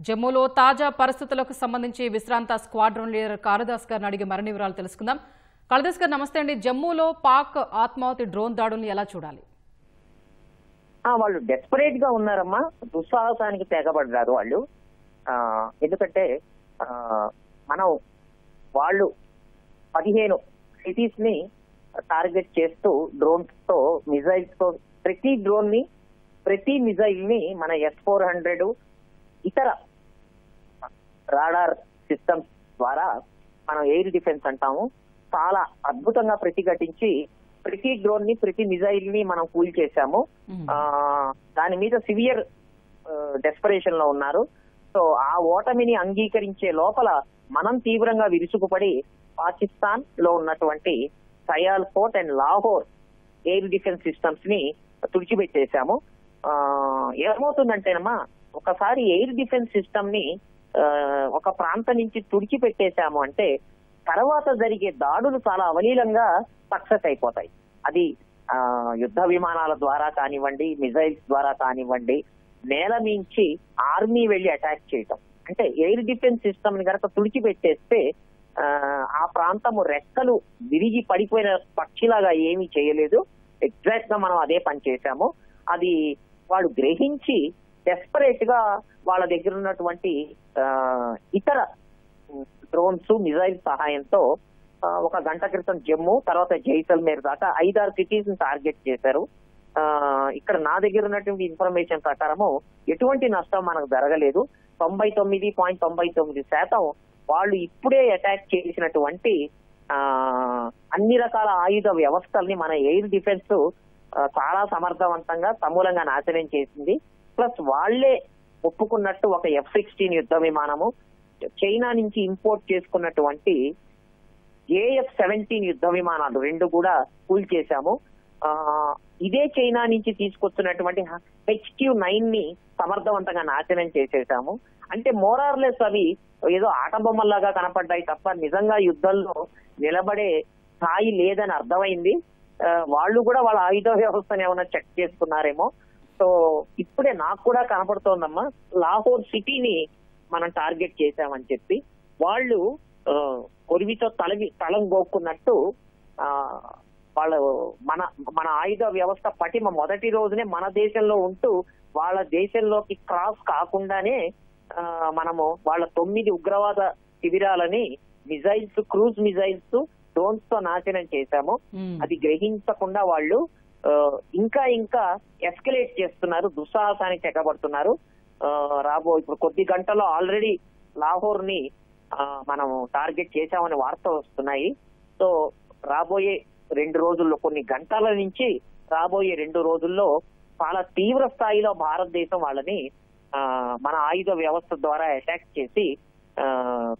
జమ్మూలో తాజా పరిస్థితులకు సంబంధించి విశ్రాంత స్క్వాడ్రన్ లీడర్ కాళిదాస్ గారిని అడిగి మరిన్ని వివరాలు తెలుసుకుందాం. కాళిదాస్ గారు నమస్తే అండి. జమ్మూలో పాక్ ఆత్మాహుతి డ్రోన్ దాడుల్ని ఎలా చూడాలి? వాళ్ళు డెస్పరేట్ గా ఉన్నారమ్మా, దుస్సాహసానికి తెగబడ్డారు వాళ్ళు. ఎందుకంటే మనం వాళ్ళు 15 సిటీస్ ని టార్గెట్ చేస్తూ డ్రోన్స్ తో, మిజైల్స్ తో, ప్రతి మిజైల్ ని మన S-400 ఇతర రాడార్ సిస్టమ్స్ ద్వారా మనం ఎయిర్ డిఫెన్స్ అంటాము, చాలా అద్భుతంగా ప్రతిఘటించి ప్రతి డ్రోన్ ని, ప్రతి మిజైల్ ని మనం కూల్ చేశాము. దాని మీద సివియర్ డెస్పరేషన్ లో ఉన్నారు. సో ఆ ఓటమిని అంగీకరించే లోపల మనం తీవ్రంగా విరుచుకుపడి పాకిస్తాన్ లో ఉన్నటువంటి సయాల్ fort and Lahore air defence systems ని తుడిచిపెట్టేశాము. ఏమవుతుందంటేనమ్మా, ఒకసారి ఎయిర్ డిఫెన్స్ సిస్టమ్ ని ఒక ప్రాంతం నుంచి తుడిచిపెట్టేశాము అంటే తర్వాత జరిగే దాడులు చాలా అవలీలంగా సక్సెస్ అయిపోతాయి. అది యుద్ధ విమానాల ద్వారా కానివ్వండి, మిజైల్స్ ద్వారా కానివ్వండి, నేల మించి ఆర్మీ వెళ్లి అటాక్ చేయటం. అంటే ఎయిర్ డిఫెన్స్ సిస్టమ్ ని కనుక తుడిచిపెట్టేస్తే ఆ ప్రాంతము రెక్కలు విరిగి పడిపోయిన పక్షిలాగా ఏమీ చేయలేదు. ఎగ్జాక్ట్ గా మనం అదే పని చేశాము. అది వాళ్ళు గ్రహించి డెస్పరేట్ గా వాళ్ళ దగ్గర ఉన్నటువంటి ఇతర డ్రోన్స్, మిజైల్ సహాయంతో ఒక గంట క్రితం జమ్మూ, తర్వాత జైసల్మేర్ దాకా 5-6 సిటీస్ ని టార్గెట్ చేశారు. ఇక్కడ నా దగ్గర ఉన్నటువంటి ఇన్ఫర్మేషన్ ప్రకారము ఎటువంటి నష్టం మనకు జరగలేదు. 99.99% వాళ్ళు ఇప్పుడే అటాక్ చేసినటువంటి అన్ని రకాల ఆయుధ వ్యవస్థల్ని మన ఎయిర్ డిఫెన్స్ చాలా సమర్థవంతంగా సమూలంగా నాశనం చేసింది. ప్లస్ వాళ్లే ఒప్పుకున్నట్టు ఒక F-16 యుద్ధ విమానము, చైనా నుంచి ఇంపోర్ట్ చేసుకున్నటువంటి AF-17 యుద్ధ విమానాలు 2 కూడా కూల్ చేశాము. ఇదే చైనా నుంచి తీసుకొస్తున్నటువంటి HQ-9 ని సమర్థవంతంగా నాశనం చేసేసాము. అంటే మోరార్లెస్ అవి ఏదో ఆట బొమ్మల్లాగా కనపడ్డాయి తప్ప నిజంగా యుద్ధంలో నిలబడే స్థాయి లేదని అర్థమైంది. వాళ్ళు కూడా వాళ్ళ ఆయుధ వ్యవస్థను ఏమైనా చెక్ చేసుకున్నారేమో. సో ఇప్పుడే నాకు కూడా కనపడుతోందమ్మా, లాహోర్ సిటీని మనం టార్గెట్ చేశామని చెప్పి వాళ్ళు కొరివితో తలం గోక్కున్నట్టు వాళ్ళు మన ఆయుధ వ్యవస్థ పటిమ మొదటి రోజునే మన దేశంలో ఉంటూ వాళ్ళ దేశంలోకి క్రాస్ కాకుండానే మనము వాళ్ళ 9 ఉగ్రవాద శిబిరాలని మిజైల్స్, క్రూజ్ మిజైల్స్, డ్రోన్స్ తో నాశనం చేశాము. అది గ్రహించకుండా వాళ్ళు ఇంకా ఎస్కలేట్ చేస్తున్నారు, దుస్సాహసానికి తెగబడుతున్నారు. ఇప్పుడు కొద్ది గంటల్లో ఆల్రెడీ లాహోర్ ని మనం టార్గెట్ చేశామని వార్తలు వస్తున్నాయి. సో రాబోయే 2 రోజుల్లో, కొన్ని గంటల నుంచి రాబోయే 2 రోజుల్లో చాలా తీవ్ర స్థాయిలో భారతదేశం వాళ్ళని మన ఆయుధ వ్యవస్థ ద్వారా అటాక్ చేసి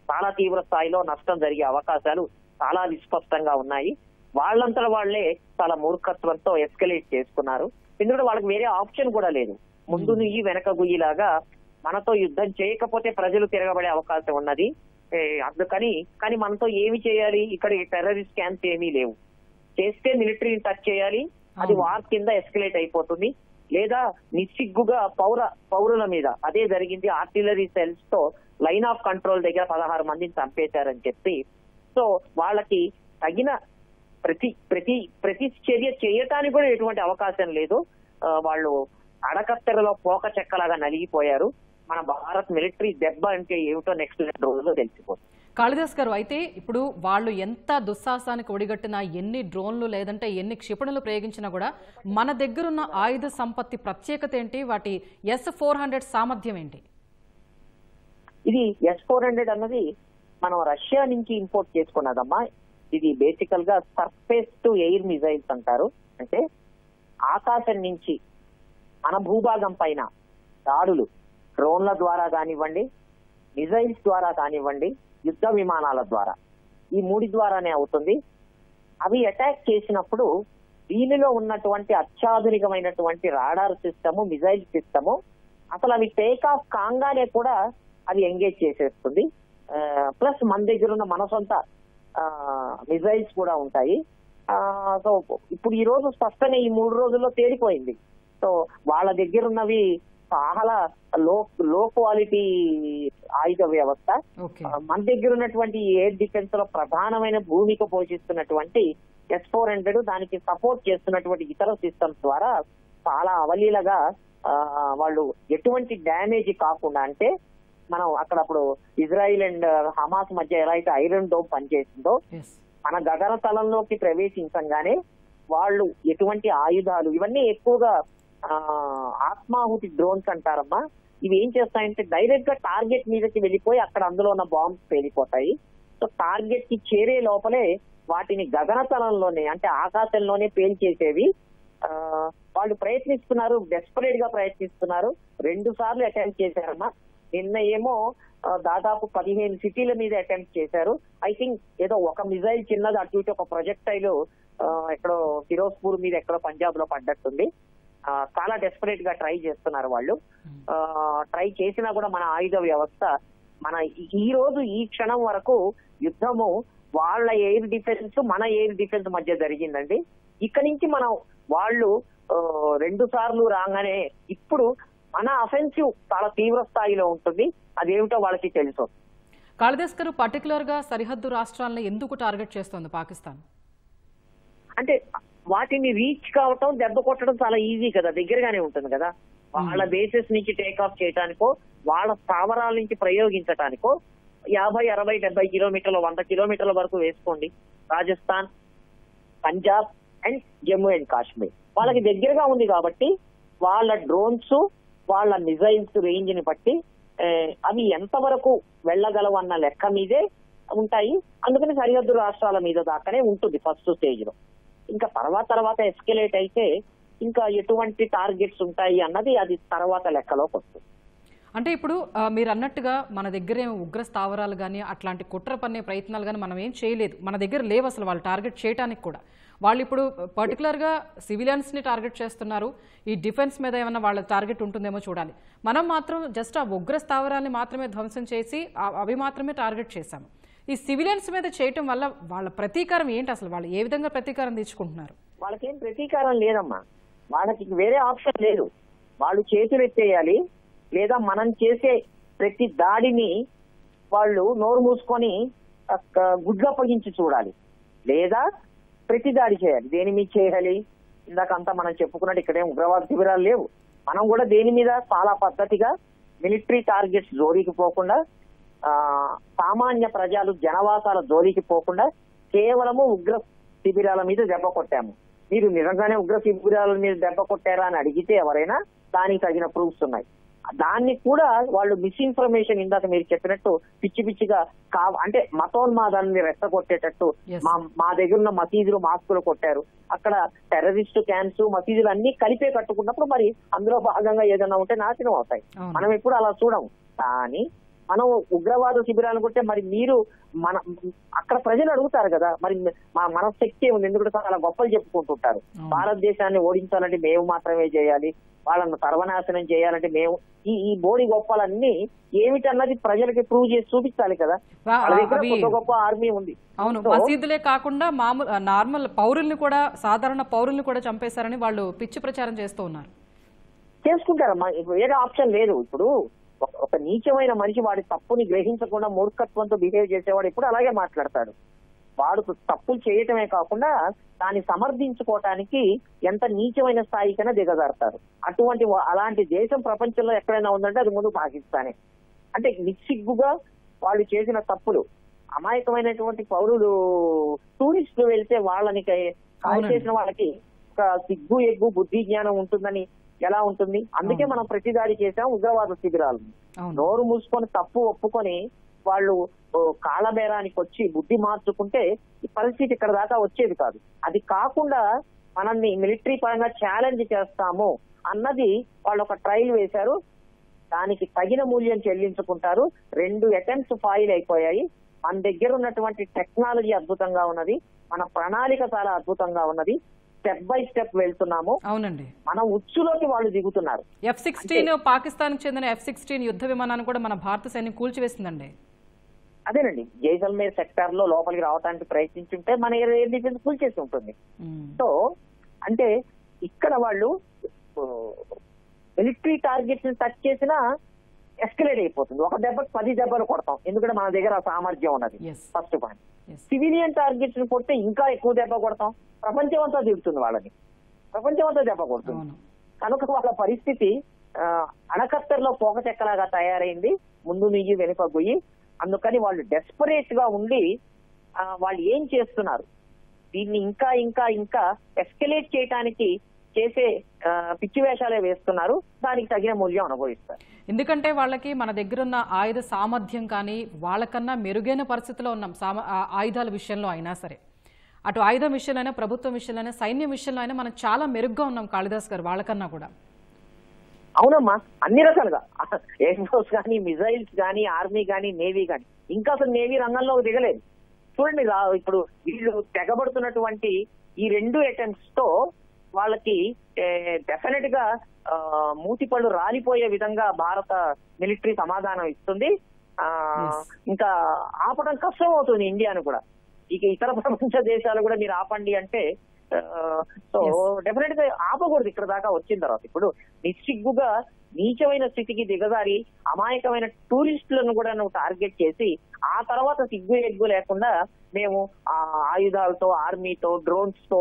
చాలా తీవ్ర స్థాయిలో నష్టం జరిగే అవకాశాలు చాలా విస్పష్టంగా ఉన్నాయి. వాళ్ళంతా వాళ్లే చాలా మూర్ఖత్వంతో ఎస్కలేట్ చేసుకున్నారు. ఎందుకంటే వాళ్ళకి వేరే ఆప్షన్ కూడా లేదు. ముందు నుయ్యి వెనక గుయ్యిలాగా మనతో యుద్ధం చేయకపోతే ప్రజలు తిరగబడే అవకాశం ఉన్నది. కానీ మనతో ఏమి చేయాలి? ఇక్కడ టెర్రరిస్ట్ క్యాంప్స్ ఏమీ లేవు. చేస్తే మిలిటరీని టచ్ చేయాలి, అది వార్ కింద ఎస్కలేట్ అయిపోతుంది. లేదా నిస్సిగ్గుగా పౌరుల మీద అదే జరిగింది. ఆర్టిలరీ సెల్స్ తో లైన్ ఆఫ్ కంట్రోల్ దగ్గర 16 మందిని చంపేశారని చెప్పి, సో వాళ్ళకి తగిన ప్రతి చర్య చేయటానికి కూడా ఎటువంటి అవకాశం లేదు. వాళ్ళు అడకత్తెరలో పోక చెక్కలాగా నలిగిపోయారు. మన భారత్ మిలిటరీ దెబ్బ అంటే ఏమిటో నెక్స్ట్ 2 రోజుల్లో తెలిసిపోతుంది. కాళిదాస్ గారు, అయితే ఇప్పుడు వాళ్ళు ఎంత దుస్సాహసానికి ఒడిగట్టినా, ఎన్ని డ్రోన్లు లేదంటే ఎన్ని క్షిపణులు ప్రయోగించినా కూడా మన దగ్గరున్న ఆయుధ సంపత్తి ప్రత్యేకత ఏంటి? వాటి S-400 సామర్థ్యం ఏంటి? ఇది S-400 అన్నది మనం రష్యా నుంచి ఇంపోర్ట్ చేసుకున్నదమ్మా. ఇది బేసికల్ గా సర్ఫేస్ టు ఎయిర్ మిజైల్స్ అంటారు. అంటే ఆకాశం నుంచి మన భూభాగం పైన దాడులు డ్రోన్ల ద్వారా కానివ్వండి, మిజైల్స్ ద్వారా కానివ్వండి, యుద్ధ విమానాల ద్వారా, ఈ 3 ద్వారానే అవుతుంది. అవి అటాక్ చేసినప్పుడు దీనిలో ఉన్నటువంటి అత్యాధునికమైనటువంటి రాడార్ సిస్టము, మిజైల్ సిస్టము అసలు అవి టేక్ ఆఫ్ కాగానే కూడా అది ఎంగేజ్ చేసేస్తుంది. ప్లస్ మన దగ్గర ఉన్న మన సొంత మిజైల్స్ కూడా ఉంటాయి. సో ఇప్పుడు ఈ రోజు స్పష్టంగా ఈ 3 రోజుల్లో తేలిపోయింది. సో వాళ్ళ దగ్గర ఉన్నవి చాలా లో క్వాలిటీ ఆయుధ వ్యవస్థ. మన దగ్గర ఉన్నటువంటి ఎయిర్ డిఫెన్స్ లో ప్రధానమైన భూమిక పోషిస్తున్నటువంటి S-400 దానికి సపోర్ట్ చేస్తున్నటువంటి ఇతర సిస్టమ్స్ ద్వారా చాలా అవలీలగా వాళ్ళు ఎటువంటి డ్యామేజ్ కాకుండా, అంటే మనం అక్కడ అప్పుడు ఇజ్రాయిల్ అండ్ హమాస్ మధ్య ఎలా అయితే ఐరన్ డోమ్ పనిచేసిందో మన గగనతలంలోకి ప్రవేశించగానే వాళ్ళు ఎటువంటి ఆయుధాలు ఇవన్నీ ఎక్కువగా ఆత్మాహుతి డ్రోన్స్ అంటారమ్మా. ఇవి ఏం చేస్తాయంటే డైరెక్ట్ గా టార్గెట్ మీదకి వెళ్ళిపోయి అక్కడ అందులో ఉన్న బాంబ్స్ పేలిపోతాయి. సో టార్గెట్ కి చేరే లోపలే వాటిని గగనతలంలోనే అంటే ఆకాశంలోనే పేల్చేసేవి. వాళ్ళు ప్రయత్నిస్తున్నారు, డెస్పరేట్ గా ప్రయత్నిస్తున్నారు. 2 సార్లు అటెంప్ట్ చేశారమ్మా. నిన్న ఏమో దాదాపు 15 సిటీల మీద అటెంప్ట్ చేశారు. ఐ థింక్ ఏదో ఒక మిజైల్ చిన్నది అటు ఇటు ఒక ప్రొజెక్టైల్ ఎక్కడో ఫిరోజ్పూర్ మీద ఎక్కడో పంజాబ్ లో పడ్డట్టుంది. చాలా డెస్పరేట్ గా ట్రై చేస్తున్నారు వాళ్ళు. ట్రై చేసినా కూడా మన ఆయుధ వ్యవస్థ మన ఈ రోజు ఈ క్షణం వరకు యుద్ధము వాళ్ళ ఎయిర్ డిఫెన్స్ మన ఎయిర్ డిఫెన్స్ మధ్య జరిగిందండి. ఇక్కడి నుంచి మనం వాళ్ళు 2 సార్లు రాగానే ఇప్పుడు మన అఫెన్సివ్ చాలా తీవ్ర స్థాయిలో ఉంటుంది. అదేమిటో వాళ్ళకి తెలుసు. కాళిదాస్ గారు, పర్టికులర్ గా సరిహద్దు రాష్ట్రాలను ఎందుకు టార్గెట్ చేస్తోంది పాకిస్తాన్? అంటే వాటిని రీచ్ కావటం, దెబ్బ కొట్టడం చాలా ఈజీ కదా, దగ్గరగానే ఉంటుంది కదా. వాళ్ళ బేసెస్ నుంచి టేక్ ఆఫ్ చేయడానికో వాళ్ళ స్థావరాల నుంచి ప్రయోగించడానికో 50, 60, 70 కిలోమీటర్లు 100 కిలోమీటర్ల వరకు వేసుకోండి. రాజస్థాన్, పంజాబ్ అండ్ జమ్మూ అండ్ కాశ్మీర్ వాళ్ళకి దగ్గరగా ఉంది కాబట్టి వాళ్ళ డ్రోన్స్ వాళ్ళ మిజైల్స్ రేంజ్ ని బట్టి అవి ఎంతవరకు వెళ్ళగలవు అన్న లెక్క మీదే ఉంటాయి. అందుకని సరిహద్దు రాష్ట్రాల మీద దాకానే ఉంటుంది ఫస్ట్ స్టేజ్ లో. ఇంకా తర్వాత ఎస్కలేట్ అయితే ఇంకా ఎటువంటి టార్గెట్స్ ఉంటాయి అన్నది అది తర్వాత లెక్కలోకి వస్తుంది. అంటే ఇప్పుడు మీరు అన్నట్టుగా మన దగ్గర ఉగ్ర స్థావరాలు కానీ అట్లాంటి కుట్ర పన్నే ప్రయత్నాలు కానీ మనం ఏం చేయలేదు, మన దగ్గర లేవు అసలు వాళ్ళు టార్గెట్ చేయడానికి కూడా. వాళ్ళు ఇప్పుడు పర్టికులర్గా సివిలియన్స్ని టార్గెట్ చేస్తున్నారు. ఈ డిఫెన్స్ మీద ఏమైనా వాళ్ళ టార్గెట్ ఉంటుందేమో చూడాలి. మనం మాత్రం జస్ట్ ఆ ఉగ్ర స్థావరాన్ని మాత్రమే ధ్వంసం చేసి అవి మాత్రమే టార్గెట్ చేశాము. ఈ సివిలియన్స్ మీద చేయటం వల్ల వాళ్ళ ప్రతీకారం ఏంటి, అసలు వాళ్ళు ఏ విధంగా ప్రతీకారం తీర్చుకుంటున్నారు? వాళ్ళకేం ప్రతీకారం లేదమ్మా, వాళ్ళకి వేరే ఆప్షన్ లేదు. వాళ్ళు చేతులు ఎత్తేయాలి, లేదా మనం చేసే ప్రతి దాడిని వాళ్ళు నోరు మూసుకొని గుడ్లప్పగించి చూడాలి, లేదా ప్రతి దాడి చేయాలి. దేని మీద చేయాలి? ఇందాకంతా మనం చెప్పుకున్నట్టు ఇక్కడేం ఉగ్రవాద శిబిరాలు లేవు. మనం కూడా దేని మీద చాలా పద్ధతిగా మిలిటరీ టార్గెట్స్ జోలికి పోకుండా, సామాన్య ప్రజలు జనవాసాల జోలికి పోకుండా కేవలము ఉగ్ర శిబిరాల మీద దెబ్బ కొట్టాము. మీరు నిజంగానే ఉగ్ర శిబిరాల మీద దెబ్బ కొట్టారా అని అడిగితే ఎవరైనా దానికి తగిన ప్రూఫ్స్ ఉన్నాయి. దాన్ని కూడా వాళ్ళు మిస్ఇన్ఫర్మేషన్ ఇందాక మీరు చెప్పినట్టు పిచ్చి పిచ్చిగా అంటే మతోన్మాదాన్ని రెచ్చగొట్టేటట్టు మా దగ్గర ఉన్న మసీదులు మాస్కులు కొట్టారు, అక్కడ టెర్రరిస్టు క్యాంప్స్ మసీదులు అన్ని కలిపే కట్టుకున్నప్పుడు మరి అందులో భాగంగా ఏదైనా ఉంటే నాశనం అవుతాయి. మనం ఎప్పుడు అలా చూడము. కానీ మనం ఉగ్రవాద శిబిరాలను కొట్టే మరి మీరు అక్కడ ప్రజలు అడుగుతారు కదా, మరి మన శక్తి ఉంది, ఎందుకంటే చాలా గొప్పలు చెప్పుకుంటుంటారు. భారతదేశాన్ని ఓడించాలంటే మేము మాత్రమే చేయాలి, వాళ్ళను సర్వనాశనం చేయాలంటే మేము ఈ బోడి గొప్పలన్నీ ఏమిటన్నది ప్రజలకి ప్రూవ్ చేసి చూపించాలి కదా. వాళ్ళ దగ్గర గొప్ప ఆర్మీ ఉంది. అవును, మసీదులే కాకుండా మామూలు నార్మల్ పౌరుల్ని కూడా, సాధారణ పౌరుల్ని కూడా చంపేశారని వాళ్ళు పిచ్చి ప్రచారం చేస్తూ ఉన్నారు. చేసుకుంటారమ్మా, వేరే ఆప్షన్ లేదు. ఇప్పుడు ఒక నీచమైన మనిషి వాడి తప్పుని గ్రహించకుండా మూర్ఖత్వంతో బిహేవ్ చేసేవాడు ఎప్పుడు అలాగే మాట్లాడతాడు. వాడు తప్పులు చేయటమే కాకుండా దాన్ని సమర్థించుకోవటానికి ఎంత నీచమైన స్థాయికైనా దిగజారుతారు. అలాంటి దేశం ప్రపంచంలో ఎక్కడైనా ఉందంటే అది ముందు పాకిస్తానే. అంటే నిస్సిగ్గుగా వాళ్ళు చేసిన తప్పులు, అమాయకమైనటువంటి పౌరులు టూరిస్టులు వెళ్తే వాళ్ళని కాల్ చేసిన వాళ్ళకి ఒక సిగ్గు ఎగ్గు బుద్ధి జ్ఞానం ఉంటుందని ఎలా ఉంటుంది? అందుకే మనం ప్రతిదాడి చేసాం ఉగ్రవాద శిబిరాలు. నోరు మూసుకొని తప్పు ఒప్పుకొని వాళ్ళు కాలబేరానికి వచ్చి బుద్ధి మార్చుకుంటే ఈ పరిస్థితి ఇక్కడ దాకా వచ్చేది కాదు. అది కాకుండా మనల్ని మిలిటరీ పరంగా ఛాలెంజ్ చేస్తాము అన్నది వాళ్ళు ఒక ట్రయల్ వేశారు. దానికి తగిన మూల్యం చెల్లించుకుంటారు. 2 అటెంప్ట్స్ ఫెయిల్ అయిపోయాయి. మన దగ్గర ఉన్నటువంటి టెక్నాలజీ అద్భుతంగా ఉన్నది, మన ప్రణాళిక చాలా అద్భుతంగా ఉన్నది. స్టెప్ బై స్టెప్ వెళ్తున్నాము. అవునండి, మన ఉచ్చులోకి వాళ్ళు దిగుతున్నారు. F-16 పాకిస్తాన్ కి చెందిన F-16 యుద్ధ విమానాన్ని కూడా మన భారత సైన్యం కూల్చివేసిందండి. అదేనండి, జైసల్మేర్ సెక్టార్ లో లోపలికి రావడానికి ప్రయత్నించుంటే మన ఎయిర్ డిఫెన్స్ కూల్చేసి ఉంటుంది. సో అంటే ఇక్కడ వాళ్ళు మిలిటరీ టార్గెట్స్ ని టచ్ చేసినా ఎస్కలేట్ అయిపోతుంది. ఒక దెబ్బకి 10 దెబ్బలు కొడతాం, ఎందుకంటే మన దగ్గర ఆ సామర్థ్యం ఉన్నది. Yes. First point. Yes. Civilian targets ని కొడితే ఇంకా ఎక్కువ దెబ్బ కొడతాం, ప్రపంచం అంతా తిరుగుతుంది వాళ్ళని, ప్రపంచం అంతా దెబ్బ కొడుతుంది. అవును. కనుక వాళ్ళ పరిస్థితి అణకత్తెరలో పోక చెక్కలాగా తయారైంది, ముందు నుంచి వెనుక పోయి. అందుకని వాళ్ళు డెస్పరేట్ గా ఉండి వాళ్ళు ఏం చేస్తున్నారు, దీన్ని ఇంకా ఇంకా ఇంకా ఎస్కలేట్ చేయడానికి చేసే పిచ్చి వేషాలే వేస్తున్నారు, దానికి తగిన మూల్యం అనుభవిస్తారు. ఎందుకంటే వాళ్ళకి మన దగ్గర ఉన్న ఆయుధ సామర్థ్యం కానీ వాళ్ళకన్నా మెరుగైన పరిస్థితిలో ఉన్నాం ఆయుధాల విషయంలో అయినా సరే. అటు ఆయుధం విషయంలో అయినా, ప్రభుత్వం విషయంలో అయినా, సైన్యం విషయంలో అయినా మనం చాలా మెరుగ్గా ఉన్నాం కాళిదాస్ గారు వాళ్ళకన్నా కూడా. అవునమ్మా, అన్ని రకాలుగా ఎయిర్ ఫోర్స్ కానీ, మిజైల్స్ కానీ, ఆర్మీ కానీ, నేవీ కానీ. ఇంకా అసలు నేవీ రంగంలో దిగలేదు. చూడండి, ఇప్పుడు వీళ్ళు తెగబడుతున్నటువంటి ఈ 2 అటెంప్ట్స్ తో వాళ్ళకి డెఫినెట్ గా మూతిపళ్ళు రాలిపోయే విధంగా భారత మిలిటరీ సమాధానం ఇస్తుంది. ఇంకా ఆపడం కష్టం అవుతుంది ఇండియాను కూడా. ఇక ఇతర ప్రపంచ దేశాలు కూడా మీరు ఆపండి అంటే సో డెఫినెట్ గా ఆపకూడదు ఇక్కడ దాకా వచ్చిన తర్వాత. ఇప్పుడు నిస్సిగ్గుగా నీచమైన స్థితికి దిగజారి అమాయకమైన టూరిస్టులను కూడా నువ్వు టార్గెట్ చేసి ఆ తర్వాత సిగ్గు ఎగ్గు లేకుండా మేము ఆయుధాలతో, ఆర్మీతో, డ్రోన్స్ తో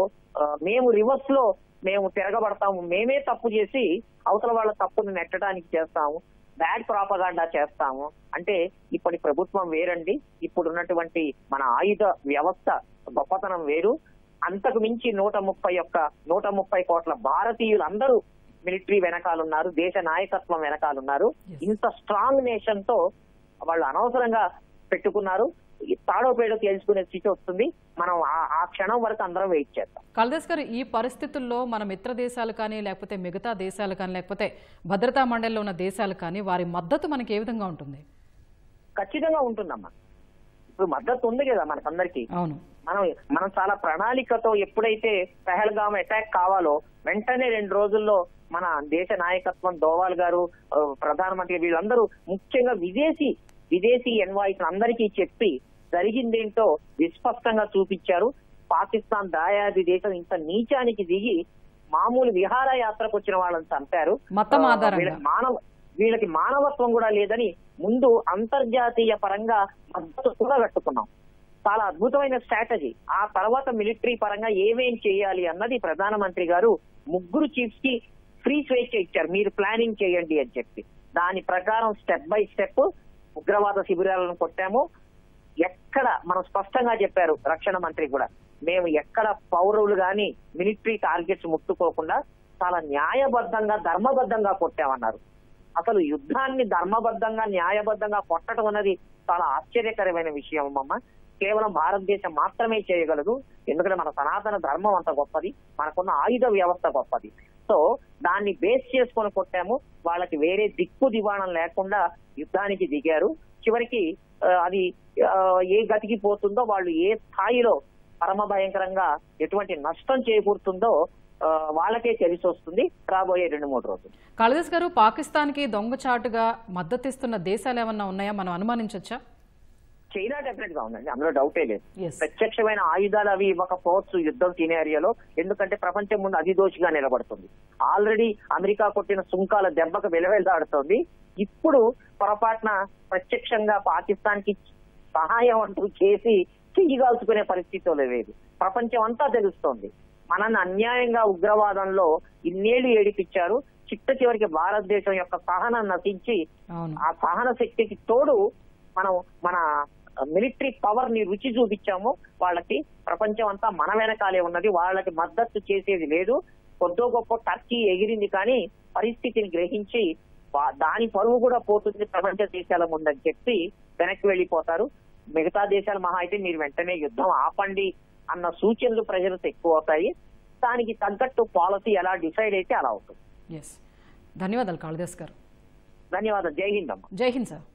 మేము రివర్స్ లో మేము తిరగబడతాము, మేమే తప్పు చేసి అవతల వాళ్ళ తప్పును నెట్టడానికి చేస్తాము, బ్యాడ్ ప్రాపగాండా చేస్తాము అంటే ఇప్పటి ప్రభుత్వం వేరండి. ఇప్పుడు ఉన్నటువంటి మన ఆయుధ వ్యవస్థ గొప్పతనం వేరు. అంతకు మించి 130 కోట్ల భారతీయులు అందరూ మిలిటరీ వెనకాలన్నారు, దేశ నాయకత్వం వెనకాలన్నారు. ఇంత స్ట్రాంగ్ నేషన్ తో వాళ్ళు అనవసరంగా పెట్టుకున్నారు. తాడోపేడో తేల్చుకునే స్థితి వస్తుంది. మనం ఆ క్షణం వరకు అందరం వెయిట్ చేస్తాం. కాళిదాస్ గారు, ఈ పరిస్థితుల్లో మన మిత్ర దేశాలు కానీ, లేకపోతే మిగతా దేశాలు కానీ, లేకపోతే భద్రతా మండలిలో ఉన్న దేశాలు కానీ, వారి మద్దతు మనకి ఏ విధంగా ఉంటుంది? ఖచ్చితంగా ఉంటుందమ్మా. ఇప్పుడు మద్దతు ఉంది కదా మనకందరికి. అవును. మనం చాలా ప్రణాళికతో ఎప్పుడైతే పెహల్గామ్ అటాక్ కావాలో వెంటనే 2 రోజుల్లో మన దేశ నాయకత్వం, దోవాల్ గారు, ప్రధానమంత్రి వీళ్ళందరూ ముఖ్యంగా విదేశీ ఎన్వాయిస్ అందరికీ చెప్పి జరిగిందేంటో విస్పష్టంగా చూపించారు. పాకిస్తాన్ దాయాది దేశం ఇంత నీచానికి దిగి మామూలు విహారయాత్రకు వచ్చిన వాళ్ళని చంపారు. వీళ్ళకి మానవత్వం కూడా లేదని ముందు అంతర్జాతీయ పరంగా మద్దతు కూడా కట్టుకున్నాం. చాలా అద్భుతమైన స్ట్రాటజీ. ఆ తర్వాత మిలిటరీ పరంగా ఏమేం చేయాలి అన్నది ప్రధానమంత్రి గారు 3 చీఫ్స్ కి ఫ్రీ స్వేచ్ఛ ఇచ్చారు, మీరు ప్లానింగ్ చేయండి అని చెప్పి. దాని ప్రకారం స్టెప్ బై స్టెప్ ఉగ్రవాద శిబిరాలను కొట్టాము. ఎక్కడ మనం స్పష్టంగా చెప్పారు రక్షణ మంత్రి కూడా, మేము ఎక్కడ పౌరులు గాని మిలిటరీ టార్గెట్స్ ముట్టుకోకుండా చాలా న్యాయబద్ధంగా, ధర్మబద్ధంగా కొట్టామన్నారు. అసలు యుద్ధాన్ని ధర్మబద్ధంగా, న్యాయబద్ధంగా కొట్టడం అన్నది చాలా ఆశ్చర్యకరమైన విషయం అమ్మ. కేవలం భారతదేశం మాత్రమే చేయగలదు. ఎందుకంటే మన సనాతన ధర్మం అంత గొప్పది, మనకున్న ఆయుధ వ్యవస్థ గొప్పది. సో దాన్ని బేస్ చేసుకొని కొట్టాము. వాళ్ళకి వేరే దిక్కు దివాణం లేకుండా యుద్ధానికి దిగారు. చివరికి అది ఏ గతికి పోతుందో, వాళ్ళు ఏ స్థాయిలో పరమ భయంకరంగా ఎటువంటి నష్టం చేకూరుతుందో వాళ్ళకే తెలిసి వస్తుంది రాబోయే 2-3 రోజులు. కాళిదాస్ గారు, పాకిస్తాన్ కి దొంగచాటుగా మద్దతిస్తున్న దేశాలు ఏమన్నా ఉన్నాయా మనం అనుమానించొచ్చా? చైనా డెఫినెట్ గా ఉందండి, అందులో డౌటే లేదు. Yes. ప్రత్యక్షమైన ఆయుధాలు అవి ఇవ్వకపోవచ్చు యుద్ధం సినారియోలో, ఎందుకంటే ప్రపంచం ముందు అధిదోషిగా నిలబడుతుంది. ఆల్రెడీ అమెరికా కొట్టిన సుంకాల దెబ్బకు వెలవెల్లాడుతోంది. ఇప్పుడు పొరపాటున ప్రత్యక్షంగా పాకిస్తాన్ కి సహాయం అంటూ చేసి చెయ్యిగాల్చుకునే పరిస్థితులు లేదు. ప్రపంచం అంతా తెలుస్తోంది. మనల్ని అన్యాయంగా ఉగ్రవాదంలో ఇన్నేళ్లు ఏడిపించారు. చివరికి భారతదేశం యొక్క సహనం నశించి ఆ సహన శక్తికి తోడు మనం మన మిలిటరీ పవర్ ని రుచి చూపించాము వాళ్ళకి. ప్రపంచం అంతా మన వెనకాలే ఉన్నది, వాళ్ళకి మద్దతు చేసేది లేదు. కొద్దో గొప్ప టర్కీ ఎగిరింది కానీ పరిస్థితిని గ్రహించి దాని పరువు కూడా పోతుంది ప్రపంచ దేశాల ముందని చెప్పి వెనక్కి వెళ్ళిపోతారు. మిగతా దేశాలు మహా అయితే మీరు వెంటనే యుద్ధం ఆపండి అన్న సూచనలు ప్రజలకు ఎక్కువ అవుతాయి. దానికి తగ్గట్టు పాలసీ ఎలా డిసైడ్ అయితే అలా అవుతుంది. ధన్యవాదాలు కాళిదాస్ గారు. ధన్యవాదాలు. జై హింద్ అమ్మ. జై హింద్ సార్.